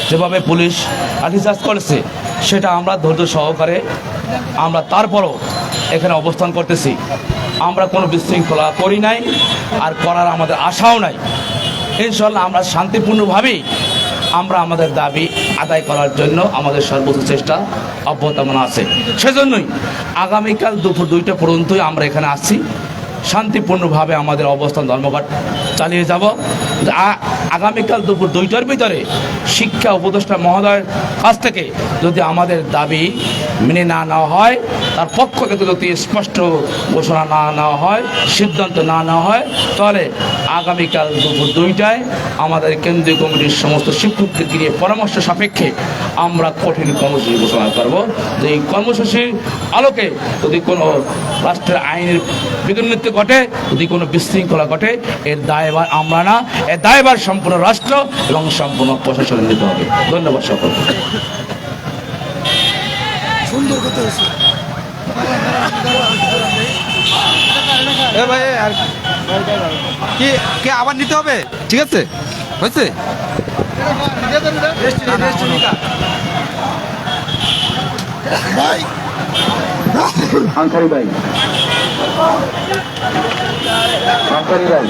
যেভাবে পুলিশ লাঠিচার্জ করেছে সেটা আমরা ধৈর্য সহকারে আমরা তারপরও এখানে অবস্থান করতেছি। আমরা কোনো বিশৃঙ্খলা করি নাই, আর করার আমাদের আশাও নাই। ইনশাল্লাহ আমরা শান্তিপূর্ণভাবেই আমরা আমাদের দাবি আদায় করার জন্য আমাদের সর্বোচ্চ চেষ্টা অব্যাহত আছে। সেজন্যই আগামীকাল দুপুর 2টা পর্যন্তই আমরা এখানে আসছি। শান্তিপূর্ণভাবে আমাদের অবস্থান ধর্মঘট চালিয়ে যাব। আগামীকাল দুপুর 2টার ভিতরে শিক্ষা উপদেষ্টা মহোদয়ের কাছ থেকে যদি আমাদের দাবি মেনে না নেওয়া হয়, তার পক্ষ থেকে যদি স্পষ্ট ঘোষণা না নেওয়া হয়, সিদ্ধান্ত না নেওয়া হয়, তাহলে আগামীকাল দুপুর 2টায় আমাদের কেন্দ্রীয় কমিটির সমস্ত শিক্ষকদের নিয়ে পরামর্শ সাপেক্ষে আমরা কঠিন কর্মসূচি ঘোষণা করব। যে এই কর্মসূচির আলোকে যদি কোনো রাষ্ট্রের আইনের বিঘ্নিত ঘটে, যদি কোনো বিশৃঙ্খলা ঘটে, এর দায়ভার আমরা না, এর দায়ভার সম্পূর্ণ রাষ্ট্র এবং সম্পূর্ণ প্রশাসনে নিতে হবে। ধন্যবাদ সকলকে। সুন্দর কথা হয়েছে ভাই। আর কি আবার নিতে হবে? ঠিক আছে, হয়েছে ভাই। আনসারি ভাই, আনসারি ভাই।